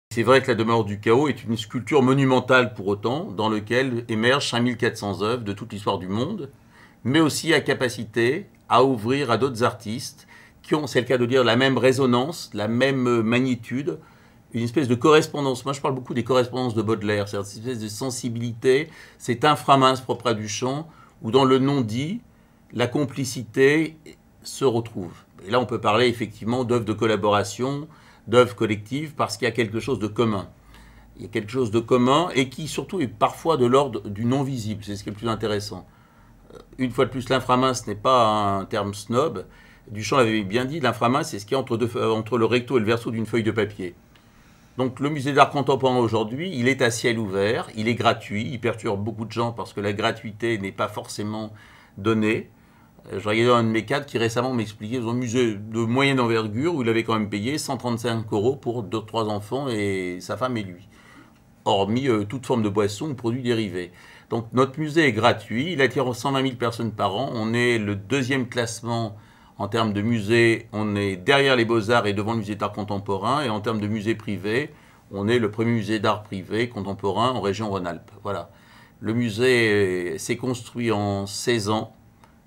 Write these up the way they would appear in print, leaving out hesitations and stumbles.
C'est vrai que la demeure du chaos est une sculpture monumentale pour autant, dans laquelle émergent 5400 œuvres de toute l'histoire du monde, mais aussi à capacité à ouvrir à d'autres artistes qui ont, c'est le cas de dire, la même résonance, la même magnitude, une espèce de correspondance. Moi, je parle beaucoup des correspondances de Baudelaire, c'est-à-dire cette espèce de sensibilité, cet inframince propre à Duchamp, où dans le non-dit, la complicité se retrouve. Et là, on peut parler effectivement d'œuvres de collaboration, d'œuvres collectives, parce qu'il y a quelque chose de commun. Il y a quelque chose de commun et qui surtout est parfois de l'ordre du non-visible. C'est ce qui est le plus intéressant. Une fois de plus, l'inframince n'est pas un terme snob. Duchamp l'avait bien dit, l'inframince, c'est ce qui est entre le recto et le verso d'une feuille de papier. Donc le musée d'art contemporain aujourd'hui, il est à ciel ouvert, il est gratuit, il perturbe beaucoup de gens parce que la gratuité n'est pas forcément donnée. Je regardais un de mes cadres qui récemment m'expliquait dans un musée de moyenne envergure où il avait quand même payé 135 € pour 2-3 enfants et sa femme et lui, hormis toute forme de boisson ou produits dérivés. Donc notre musée est gratuit, il attire 120 000 personnes par an, on est le deuxième classement en termes de musée, on est derrière les Beaux-Arts et devant le musée d'art contemporain, et en termes de musée privé, on est le premier musée d'art privé contemporain en région Rhône-Alpes. Voilà. Le musée s'est construit en 16 ans,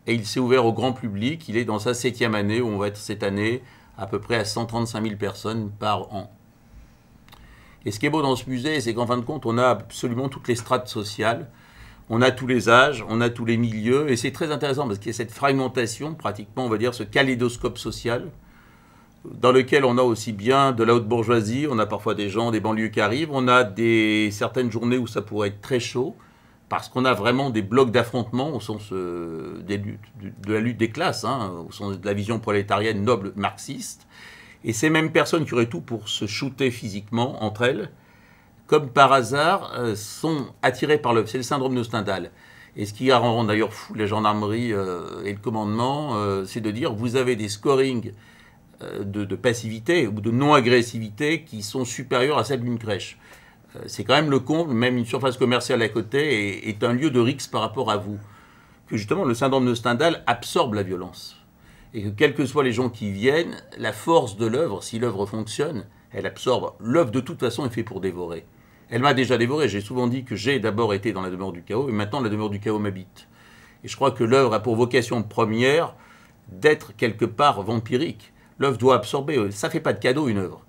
et il s'est ouvert au grand public. Il est dans sa 7e année, où on va être cette année à peu près à 135 000 personnes par an. Et ce qui est beau dans ce musée, c'est qu'en fin de compte, on a absolument toutes les strates sociales. On a tous les âges, on a tous les milieux. Et c'est très intéressant parce qu'il y a cette fragmentation, pratiquement, on va dire, ce kaléidoscope social, dans lequel on a aussi bien de la haute bourgeoisie, on a parfois des gens des banlieues qui arrivent, on a certaines journées où ça pourrait être très chaud, parce qu'on a vraiment des blocs d'affrontement au sens de la lutte des classes, hein, au sens de la vision prolétarienne noble marxiste. Et ces mêmes personnes qui auraient tout pour se shooter physiquement entre elles, comme par hasard, sont attirées par c'est le syndrome de Stendhal. Et ce qui rend d'ailleurs fou la gendarmerie et le commandement, c'est de dire vous avez des scorings de passivité ou de non-agressivité qui sont supérieurs à celles d'une crèche. C'est quand même le comble, même une surface commerciale à côté est un lieu de rixe par rapport à vous. Que justement, le syndrome de Stendhal absorbe la violence. Et que quels que soient les gens qui viennent, la force de l'œuvre, si l'œuvre fonctionne, elle absorbe. L'œuvre, de toute façon, est faite pour dévorer. Elle m'a déjà dévoré. J'ai souvent dit que j'ai d'abord été dans la demeure du chaos, et maintenant, la demeure du chaos m'habite. Et je crois que l'œuvre a pour vocation première d'être quelque part vampirique. L'œuvre doit absorber. Ça ne fait pas de cadeau, une œuvre.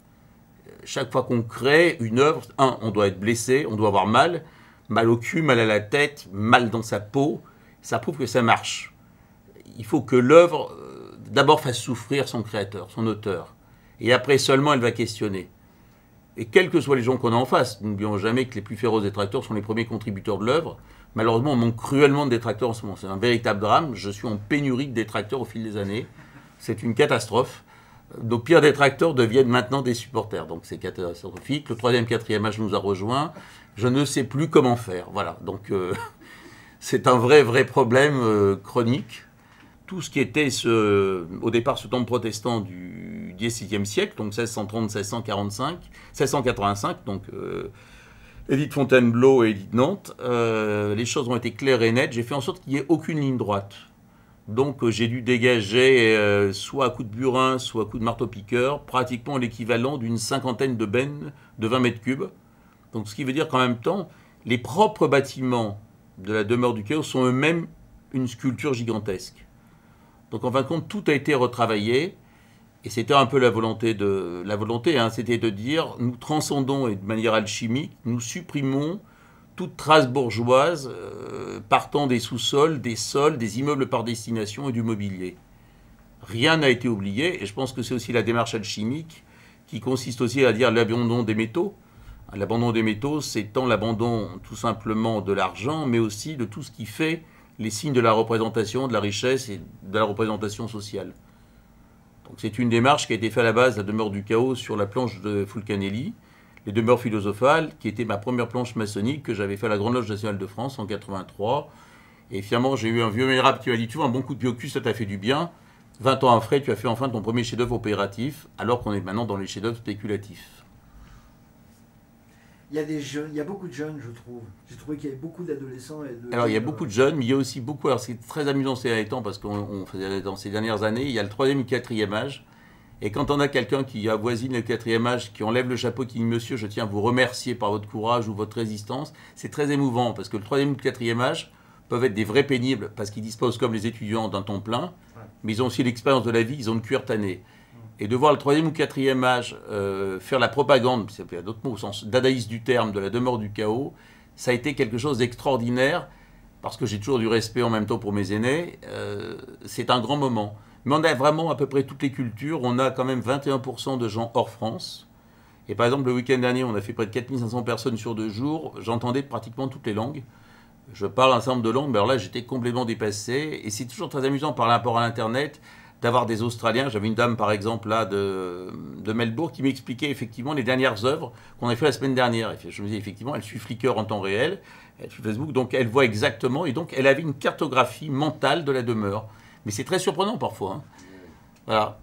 Chaque fois qu'on crée une œuvre, on doit être blessé, on doit avoir mal au cul, mal à la tête, mal dans sa peau. Ça prouve que ça marche. Il faut que l'œuvre, d'abord, fasse souffrir son créateur, son auteur. Et après seulement, elle va questionner. Et quels que soient les gens qu'on a en face, n'oublions jamais que les plus féroces détracteurs sont les premiers contributeurs de l'œuvre. Malheureusement, on manque cruellement de détracteurs en ce moment. C'est un véritable drame. Je suis en pénurie de détracteurs au fil des années. C'est une catastrophe. Nos pires détracteurs deviennent maintenant des supporters. Donc c'est catastrophique. Le 3e, 4e âge nous a rejoints. Je ne sais plus comment faire. Voilà. Donc c'est un vrai problème chronique. Tout ce qui était au départ ce temple protestant du XVIe siècle, donc 1630-1685, donc Édith Fontainebleau et Édith Nantes, les choses ont été claires et nettes. J'ai fait en sorte qu'il n'y ait aucune ligne droite. Donc j'ai dû dégager, soit à coup de burin, soit à coup de marteau-piqueur, pratiquement l'équivalent d'une 50aine de bennes de 20 mètres cubes. Donc ce qui veut dire qu'en même temps, les propres bâtiments de la demeure du chaos sont eux-mêmes une sculpture gigantesque. Donc en fin de compte, tout a été retravaillé, et c'était un peu la volonté, c'était de dire, nous transcendons, et de manière alchimique, nous supprimons toute trace bourgeoise partant des sous-sols, des sols, des immeubles par destination et du mobilier. Rien n'a été oublié, et je pense que c'est aussi la démarche alchimique qui consiste aussi à dire l'abandon des métaux. L'abandon des métaux, c'est tant l'abandon tout simplement de l'argent, mais aussi de tout ce qui fait les signes de la représentation, de la richesse et de la représentation sociale. Donc c'est une démarche qui a été faite à la base de la demeure du chaos sur la planche de Fulcanelli, les demeures philosophales, qui était ma première planche maçonnique que j'avais fait à la Grande Loge nationale de France en 83. Et finalement, j'ai eu un vieux vénérable qui m'a dit, tu vois, un bon coup de pied au cul, ça t'a fait du bien. 20 ans après, tu as fait enfin ton premier chef-d'œuvre opératif, alors qu'on est maintenant dans les chefs-d'œuvre spéculatifs. Il y a des jeunes, il y a beaucoup de jeunes, je trouve. J'ai trouvé qu'il y avait beaucoup d'adolescents. Alors, il y a beaucoup de jeunes, mais il y a aussi beaucoup. Alors, c'est très amusant ces derniers temps, parce qu'on faisait dans ces dernières années, il y a le 3e et le 4e âge. Et quand on a quelqu'un qui avoisine le 4e âge, qui enlève le chapeau, qui dit Monsieur, je tiens à vous remercier par votre courage ou votre résistance, c'est très émouvant, parce que le 3e ou le 4e âge peuvent être des vrais pénibles, parce qu'ils disposent, comme les étudiants, d'un temps plein, mais ils ont aussi l'expérience de la vie, ils ont le cuir tanné. Et de voir le 3e ou 4e âge faire la propagande, c'est d'autres mots au sens dadaïste du terme, de la demeure du chaos, ça a été quelque chose d'extraordinaire, parce que j'ai toujours du respect en même temps pour mes aînés. C'est un grand moment. Mais on a vraiment à peu près toutes les cultures. On a quand même 21% de gens hors France. Et par exemple, le week-end dernier, on a fait près de 4500 personnes sur 2 jours. J'entendais pratiquement toutes les langues. Je parle un certain nombre de langues, mais alors là, j'étais complètement dépassé. Et c'est toujours très amusant par rapport à l'Internet d'avoir des Australiens. J'avais une dame, par exemple, là, de Melbourne, qui m'expliquait effectivement les dernières œuvres qu'on a fait la semaine dernière. Et je me disais, effectivement, elle suit Flickr en temps réel, elle suit Facebook, donc elle voit exactement. Et donc, elle avait une cartographie mentale de la demeure. Mais c'est très surprenant parfois. Hein. Voilà.